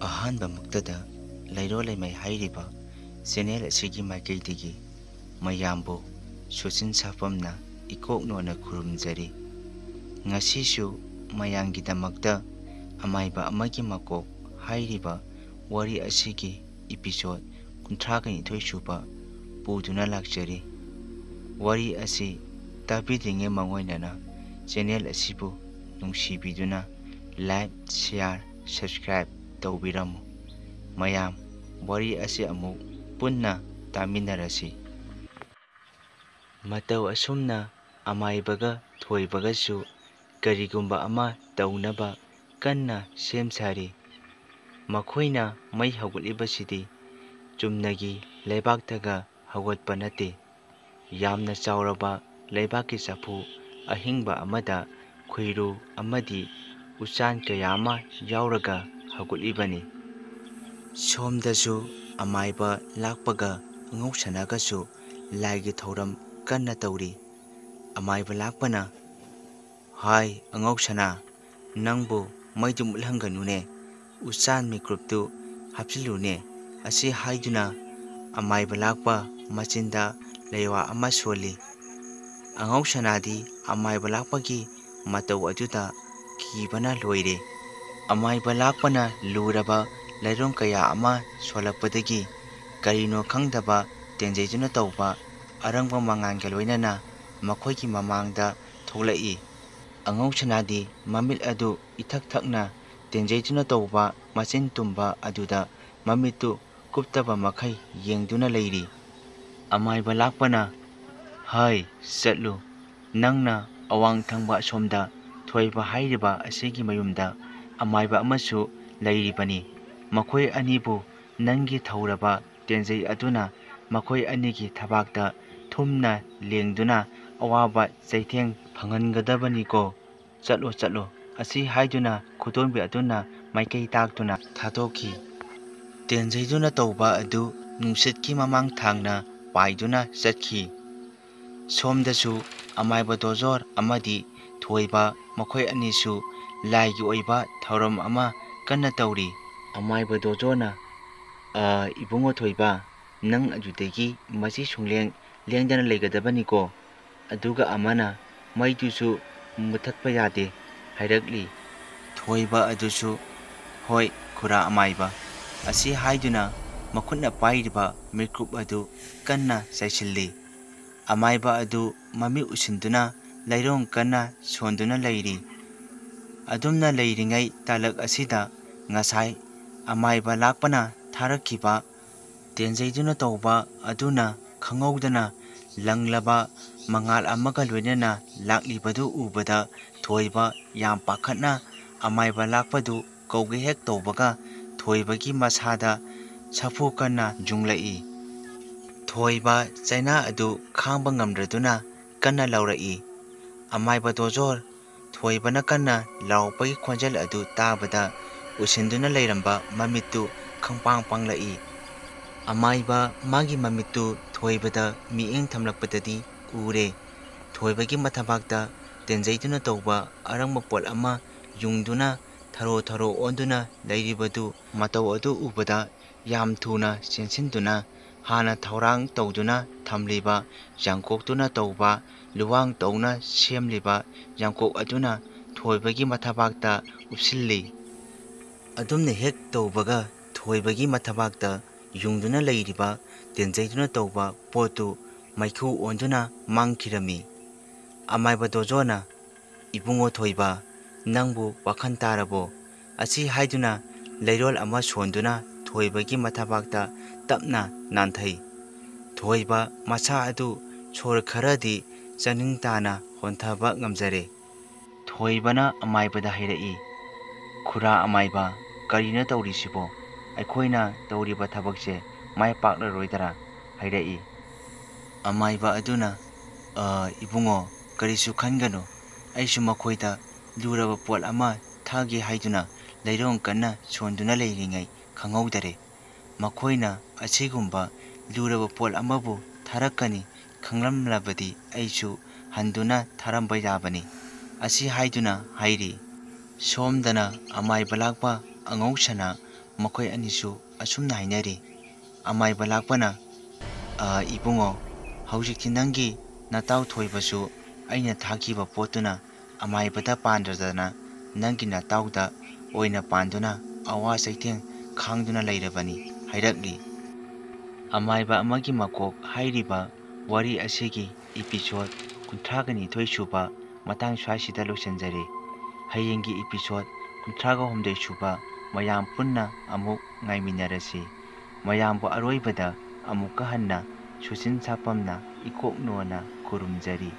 ꯑꯍꯥꯟꯕ ꯃꯛꯇꯗ ꯂꯩꯔꯣꯜ ꯂꯩꯃꯩ ꯍꯥꯏꯔꯤꯕ ꯆꯦꯅꯦꯜ ꯑꯁꯤꯒꯤ ꯃꯥꯏꯀꯩꯗꯒꯤ ꯃꯌꯥꯝꯕꯨ ꯁꯨꯆꯤꯟ ꯁꯥꯐꯝꯅ ꯏꯀꯣꯛꯅꯣꯅ ꯈꯨꯔꯨꯝꯖꯔꯤ꯫ ꯉꯁꯤꯁꯨ ꯃꯌꯥꯝꯒꯤꯗꯃꯛꯇ ꯑꯃꯥꯏꯕ ꯑꯃꯒꯤ ꯃꯀꯣꯛ ꯍꯥꯏꯔꯤꯕ ꯋꯥꯔꯤ ꯑꯁꯤꯒꯤ ꯏꯄꯤꯁꯣꯗ 32 ꯁꯨꯕ ꯄꯨꯗꯨꯅ ꯂꯥꯛꯆꯔꯤ꯫ ꯋꯥꯔꯤ ꯑꯁꯤ ꯇꯥꯕꯤꯗ꯭ꯔꯤꯉꯩ ꯃꯥꯡꯑꯣꯏꯅꯅ ꯆꯦꯅꯦꯜ ꯑꯁꯤꯕꯨ ꯅꯨꯡꯁꯤꯕꯤꯗꯨꯅ ꯂꯥꯏꯛ, ꯁꯦꯌꯔ, ꯁꯕꯁꯀ꯭ꯔꯥꯏꯕ ꯇꯧꯕꯤꯔꯝꯃꯨ꯫ ꯃꯌꯥꯝ ꯋꯥꯔꯤ ꯑꯁꯤ ꯑꯃꯨꯛ ꯄꯨꯟꯅ ꯇꯥꯃꯤꯟꯅꯔꯁꯤ꯫ ꯃꯇꯧ ꯑꯁꯨꯝꯅ ꯑꯃꯥꯏꯕꯒ ꯊꯣꯏꯕꯒꯁꯨ ꯀꯔꯤꯒꯨꯝꯕ ꯑꯃ ꯇꯧꯅꯕ ꯀꯟꯅ ꯁꯦꯝ ꯁꯥꯔꯤ꯫ ꯃꯈꯣꯏꯅ ꯃꯩ ꯍꯧꯒꯠꯂꯤꯕꯁꯤꯗꯤ ꯆꯨꯝꯅꯒꯤ ꯂꯩꯕꯥꯛꯇꯒ ꯍꯧꯒꯠꯄ ꯅꯠꯇꯦ꯫ ꯌꯥꯝꯅ ꯆꯥꯎꯔꯕ ꯂꯩꯕꯥꯛꯀꯤ ꯆꯐꯨ ꯑꯍꯤꯡꯕ ꯑꯃꯗ ꯈꯨꯏꯔꯨ ꯑꯃꯗꯤ ꯎꯆꯥꯟ ꯀꯌꯥ ꯑꯃ ꯌꯥꯎꯔꯒ ꯍꯧꯒꯠꯂꯤꯕꯅꯤ꯫ ꯁꯣꯝꯗꯁꯨ ꯑꯃꯥꯏꯕ ꯂꯥꯛꯄꯒ ꯑꯉꯧꯁꯅꯥꯒꯁꯨ ꯂꯥꯏꯒꯤ ꯊꯧꯔꯝ ꯀꯟꯅ ꯇꯧꯔꯤ꯫ ꯑꯃꯥꯏꯕ ꯂꯥꯛꯄꯅ "ꯍꯥꯏ ꯑꯉꯧꯁꯅꯥ, ꯅꯪꯕꯨ ꯃꯩꯗꯨ ꯃꯨꯠꯍꯟꯒꯅꯨꯅꯦ, ꯎꯆꯥꯟ ꯃꯤꯀꯨꯞꯇꯨ ꯍꯥꯞꯆꯤꯜꯂꯨꯅꯦ" ꯑꯁꯤ ꯍꯥꯏꯗꯨꯅ ꯑꯃꯥꯏꯕ ꯂꯥꯛꯄ ꯃꯆꯤꯟꯗ ꯂꯩꯋꯥ ꯑꯃ ꯁꯣꯜꯂꯤ꯫ ꯑꯉꯧꯁꯅꯥꯗꯤ ꯑꯃꯥꯏꯕ ꯂꯥꯛꯄꯒꯤ ꯃꯇꯧ ꯑꯗꯨꯗ ꯀꯤꯕꯅ ꯂꯣꯏꯔꯦ꯫ ꯑꯃꯥꯏꯕ ꯂꯥꯛꯄꯅ ꯂꯨꯔꯕ ꯂꯩꯔꯣꯡ ꯀꯌꯥ ꯑꯃ ꯁꯣꯜꯂꯛꯄꯗꯒꯤ ꯀꯔꯤꯅꯣ ꯈꯪꯗꯕ ꯇꯦꯟꯖꯩꯗꯨꯅ ꯇꯧꯕ ꯑꯔꯪꯕ ꯃꯉꯥꯜꯒ ꯂꯣꯏꯅꯅ ꯃꯈꯣꯏꯒꯤ ꯃꯃꯥꯡꯗ ꯊꯣꯛꯂꯛꯏ꯫ ꯑꯉꯧꯁꯅꯥꯗꯤ ꯃꯃꯤꯠ ꯑꯗꯨ ꯏꯊꯛ ꯊꯛꯅ ꯇꯦꯟꯖꯩꯗꯨꯅ ꯇꯧꯕ ꯃꯆꯤꯟ ꯇꯨꯝꯕ ꯑꯗꯨꯗ ꯃꯃꯤꯠꯇꯨ ꯀꯨꯞꯇꯕ ꯃꯈꯩ ꯌꯦꯡꯗꯨꯅ ꯂꯩꯔꯤ꯫ ꯑꯃꯥꯏꯕ ꯂꯥꯛꯄꯅ "ꯍꯥꯏ ꯆꯠꯂꯨ, ꯅꯪꯅ ꯑꯋꯥꯡ ꯊꯪꯕ ꯑꯁꯣꯝꯗ ꯊꯣꯏꯕ ꯍꯥꯏꯔꯤꯕ ꯑꯁꯤꯒꯤ ꯃꯌꯨꯝꯗ ꯑꯃꯥꯏꯕ ꯑꯃꯁꯨ ꯂꯩꯔꯤꯕꯅꯤ꯫ ꯃꯈꯣꯏ ꯑꯅꯤꯕꯨ ꯅꯪꯒꯤ ꯊꯧꯔꯕ ꯇꯦꯟꯖꯩ ꯑꯗꯨꯅ ꯃꯈꯣꯏ ꯑꯅꯤꯒꯤ ꯊꯕꯥꯛꯇ ꯊꯨꯝꯅ ꯂꯦꯡꯗꯨꯅ ꯑꯋꯥꯕ ꯆꯩꯊꯦꯡ ꯐꯪꯍꯟꯒꯗꯕꯅꯤꯀꯣ, ꯆꯠꯂꯣ ꯆꯠꯂꯣ" ꯑꯁꯤ ꯍꯥꯏꯗꯨꯅ ꯈꯨꯗꯣꯝꯕꯤ ꯑꯗꯨꯅ ꯃꯥꯏꯀꯩ ꯇꯥꯛꯇꯨꯅ ꯊꯥꯗꯣꯛꯈꯤ꯫ ꯇꯦꯟꯖꯩꯗꯨꯅ ꯇꯧꯕ ꯑꯗꯨ ꯅꯨꯡꯁꯤꯠꯀꯤ ꯃꯃꯥꯡ ꯊꯥꯡꯅ ꯄꯥꯏꯗꯨꯅ ꯆꯠꯈꯤ꯫ ꯁꯣꯝꯗꯁꯨ ꯑꯃꯥꯏꯕ ꯗꯣꯖꯣꯔ ꯑꯃꯗꯤ ꯊꯣꯏꯕ ꯃꯈꯣꯏ ꯑꯅꯤꯁꯨ ꯂꯥꯏꯒꯤ ꯑꯣꯏꯕ ꯊꯧꯔꯝ ꯑꯃ ꯀꯟꯅ ꯇꯧꯔꯤ꯫ ꯑꯃꯥꯏꯕ ꯗꯣꯖꯣꯔꯅ "ꯏꯕꯨꯡꯉꯣ ꯊꯣꯏꯕ, ꯅꯪ ꯑꯗꯨꯗꯒꯤ ꯃꯁꯤ ꯁꯨꯡꯂꯦꯡ ꯂꯦꯡꯗꯅ ꯂꯩꯒꯗꯕꯅꯤꯀꯣ, ꯑꯗꯨꯒ ꯑꯃꯅ ꯃꯩꯗꯨꯁꯨ ꯃꯨꯊꯠꯄ ꯌꯥꯗꯦ" ꯍꯥꯏꯔꯛꯂꯤ꯫ ꯊꯣꯏꯕ ꯑꯗꯨꯁꯨ "ꯍꯣꯏ ꯈꯨꯔꯥ ꯑꯃꯥꯏꯕ" ꯑꯁꯤ ꯍꯥꯏꯗꯨꯅ ꯃꯈꯨꯠꯅ ꯄꯥꯏꯔꯤꯕ ꯃꯤꯀꯨꯞ ꯑꯗꯨ ꯀꯟꯅ ꯆꯥꯏꯁꯤꯜꯂꯤ꯫ ꯑꯃꯥꯏꯕ ꯑꯗꯨ ꯃꯃꯤꯠ ꯎꯏꯁꯤꯟꯗꯨꯅ ꯂꯩꯔꯣꯡ ꯀꯟꯅ ꯁꯣꯟꯗꯨꯅ ꯂꯩꯔꯤ꯫ ꯑꯗꯨꯝꯅ ꯂꯩꯔꯤꯉꯩ ꯇꯥꯂꯛ ꯑꯁꯤꯗ ꯉꯁꯥꯏ ꯑꯃꯥꯏꯕ ꯂꯥꯛꯄꯅ ꯊꯥꯔꯛꯈꯤꯕ ꯇꯦꯟꯖꯩꯗꯨꯅ ꯇꯧꯕ ꯑꯗꯨꯅ ꯈꯪꯍꯧꯗꯅ ꯂꯪꯂꯕ ꯃꯉꯥꯜ ꯑꯃꯒ ꯂꯣꯏꯅꯅ ꯂꯥꯛꯂꯤꯕꯗꯨ ꯎꯕꯗ ꯊꯣꯏꯕ ꯌꯥꯝ ꯄꯥꯈꯠꯅ ꯑꯃꯥꯏꯕ ꯂꯥꯛꯄꯗꯨ ꯀꯧꯒꯦ ꯍꯦꯛ ꯇꯧꯕꯒ ꯊꯣꯏꯕꯒꯤ ꯃꯁꯥꯗ ꯁꯥꯐꯨ ꯀꯟꯅ ꯌꯨꯡꯂꯛꯏ꯫ ꯊꯣꯏꯕ ꯆꯩꯅꯥ ꯑꯗꯨ ꯈꯥꯡꯕ ꯉꯝꯗ꯭ꯔꯗꯨꯅ ꯀꯟꯅ ꯂꯥꯎꯔꯛꯏ꯫ ꯑꯃꯥꯏꯕ ꯗꯣꯖꯣꯔ ꯊꯣꯏꯕꯅ ꯀꯟꯅ ꯂꯥꯎꯔꯛꯄꯒꯤ ꯈꯣꯟꯖꯦꯜ ꯑꯗꯨ ꯇꯥꯕꯗ ꯎꯏꯁꯤꯟꯗꯨꯅ ꯂꯩꯔꯝꯕ ꯃꯃꯤꯠꯇꯨ ꯈꯪꯄꯥꯡ ꯄꯥꯡꯂꯛꯏ꯫ ꯑꯃꯥꯏꯕ ꯃꯥꯒꯤ ꯃꯃꯤꯠꯇꯨ ꯊꯣꯏꯕꯗ ꯃꯤꯠꯌꯦꯡ ꯊꯝꯂꯛꯄꯗꯗꯤ ꯎꯔꯦ ꯊꯣꯏꯕꯒꯤ ꯃꯊꯕꯥꯛꯇ ꯇꯦꯟꯖꯩꯗꯨꯅ ꯇꯧꯕ ꯑꯔꯪꯕ ꯄꯣꯠ ꯑꯃ ꯌꯨꯡꯗꯨꯅ ꯊꯔꯣ ꯊꯔꯣ ꯑꯣꯟꯗꯨꯅ ꯂꯩꯔꯤꯕꯗꯨ꯫ ꯃꯇꯧ ꯑꯗꯨ ꯎꯕꯗ ꯌꯥꯝ ꯊꯨꯅ ꯆꯦꯟꯁꯤꯟꯗꯨꯅ ꯍꯥꯟꯅ ꯊꯧꯔꯥꯡ ꯇꯧꯗꯨꯅ ꯊꯝꯂꯤꯕ ꯌꯥꯡꯀꯣꯛꯇꯨꯅ ꯇꯧꯕ ꯂꯨꯋꯥꯡ ꯇꯧꯅ ꯁꯦꯝꯂꯤꯕ ꯌꯥꯡꯀꯣꯛ ꯑꯗꯨꯅ ꯊꯣꯏꯕꯒꯤ ꯃꯊꯕꯥꯛꯇ ꯎꯞꯁꯤꯜꯂꯤ꯫ ꯑꯗꯨꯝꯅ ꯍꯦꯛ ꯇꯧꯕꯒ ꯊꯣꯏꯕꯒꯤ ꯃꯊꯕꯥꯛꯇ ꯌꯨꯡꯗꯨꯅ ꯂꯩꯔꯤꯕ ꯇꯦꯟꯖꯩꯗꯨꯅ ꯇꯧꯕ ꯄꯣꯠꯇꯨ ꯃꯩꯈꯨ ꯑꯣꯟꯗꯨꯅ ꯃꯥꯡꯈꯤꯔꯝꯃꯤ꯫ ꯑꯃꯥꯏꯕ ꯗꯣꯖꯣꯔꯅ "ꯏꯕꯨꯡꯉꯣ ꯊꯣꯏꯕ, ꯅꯪꯕꯨ ꯋꯥꯈꯜ ꯇꯥꯔꯕꯣ" ꯑꯁꯤ ꯍꯥꯏꯗꯨꯅ ꯂꯩꯔꯣꯜ ꯑꯃ ꯁꯣꯟꯗꯨꯅ ꯊꯣꯏꯕꯒꯤ ꯃꯊꯕꯥꯛꯇ ꯇꯞꯅ ꯅꯥꯟꯊꯩ꯫ ꯊꯣꯏꯕ ꯃꯁꯥ ꯑꯗꯨ ꯁꯣꯔ ꯈꯔꯗꯤ ꯆꯅꯤꯡ ꯇꯥꯅ ꯍꯣꯟꯊꯕ ꯉꯝꯖꯔꯦ꯫ ꯊꯣꯏꯕꯅ ꯑꯃꯥꯏꯕꯗ ꯍꯥꯏꯔꯛꯏ, "ꯈꯨꯔꯥ ꯑꯃꯥꯏꯕ, ꯀꯔꯤꯅꯣ ꯇꯧꯔꯤꯁꯤꯕꯣ? ꯑꯩꯈꯣꯏꯅ ꯇꯧꯔꯤꯕ ꯊꯕꯛꯁꯦ ꯃꯥꯏ ꯄꯥꯛꯂꯔꯣꯏꯗꯔꯥ" ꯍꯥꯏꯔꯛꯏ꯫ ꯑꯃꯥꯏꯕ ꯑꯗꯨꯅ "ꯏꯕꯨꯡꯉꯣ, ꯀꯔꯤꯁꯨ ꯈꯟꯒꯅꯨ, ꯑꯩꯁꯨ ꯃꯈꯣꯏꯗ ꯂꯨꯔꯕ ꯄꯣꯠ ꯑꯃ ꯊꯥꯒꯦ ꯍꯥꯏꯗꯨꯅ ꯂꯩꯔꯣꯡ ꯀꯟꯅ ꯁꯣꯟꯗꯨꯅ ꯂꯩꯔꯤꯉꯩ ꯈꯪꯍꯧꯗꯔꯦ꯫ ꯃꯈꯣꯏꯅ ꯑꯁꯤꯒꯨꯝꯕ ꯂꯨꯔꯕ ꯄꯣꯠ ꯑꯃꯕꯨ ꯊꯥꯔꯛꯀꯅꯤ ꯈꯪꯂꯝꯂꯕꯗꯤ ꯑꯩꯁꯨ ꯍꯟꯗꯨꯅ ꯊꯥꯔꯝꯕ ꯌꯥꯕꯅꯤ" ꯑꯁꯤ ꯍꯥꯏꯗꯨꯅ ꯍꯥꯏꯔꯤ꯫ ꯁꯣꯝꯗꯅ ꯑꯃꯥꯏꯕ ꯂꯥꯛꯄ ꯑꯉꯧꯁꯅꯥ ꯃꯈꯣꯏ ꯑꯅꯤꯁꯨ ꯑꯁꯨꯝꯅ ꯍꯥꯏꯅꯔꯤ꯫ ꯑꯃꯥꯏꯕ ꯂꯥꯛꯄꯅ ꯏꯕꯨꯡꯉꯣ, ꯍꯧꯖꯤꯛꯇꯤ ꯅꯪꯒꯤ ꯅꯇꯥꯎ ꯊꯣꯏꯕꯁꯨ ꯑꯩꯅ ꯊꯥꯈꯤꯕ ꯄꯣꯠꯇꯨꯅ ꯑꯃꯥꯏꯕꯗ ꯄꯥꯟꯗ꯭ꯔꯗꯅ ꯅꯪꯒꯤ ꯅꯇꯥꯎꯗ ꯑꯣꯏꯅ ꯄꯥꯟꯗꯨꯅ ꯑꯋꯥ ꯆꯩꯊꯦꯡ ꯈꯥꯡꯗꯨꯅ ꯂꯩꯔꯕꯅꯤ ꯍꯥꯏꯔꯛꯂꯤ꯫ ꯑꯃꯥꯏꯕ ꯑꯃꯒꯤ ꯃꯀꯣꯛ ꯍꯥꯏꯔꯤꯕ ꯋꯥꯔꯤ ꯑꯁꯤꯒꯤ ꯏꯄꯤꯁꯣꯗ 32 ꯁꯨꯕ ꯃꯇꯥꯡ ꯁ꯭ꯋꯥꯏꯁꯤꯗ ꯂꯣꯏꯁꯤꯟꯖꯔꯦ꯫ ꯍꯌꯦꯡꯒꯤ ꯏꯄꯤꯁꯣꯗ 38 ꯁꯨꯕ ꯃꯌꯥꯝ ꯄꯨꯟꯅ ꯑꯃꯨꯛ ꯉꯥꯏꯃꯤꯟꯅꯔꯁꯤ꯫ ꯃꯌꯥꯝꯕꯨ ꯑꯔꯣꯏꯕꯗ ꯑꯃꯨꯛꯀ ꯍꯟꯅ ꯁꯨꯆꯤꯟ ꯁꯥꯄꯝꯅ ꯏꯀꯣꯛꯅꯣꯅ ꯈꯨꯔꯨꯝꯖꯔꯤ꯫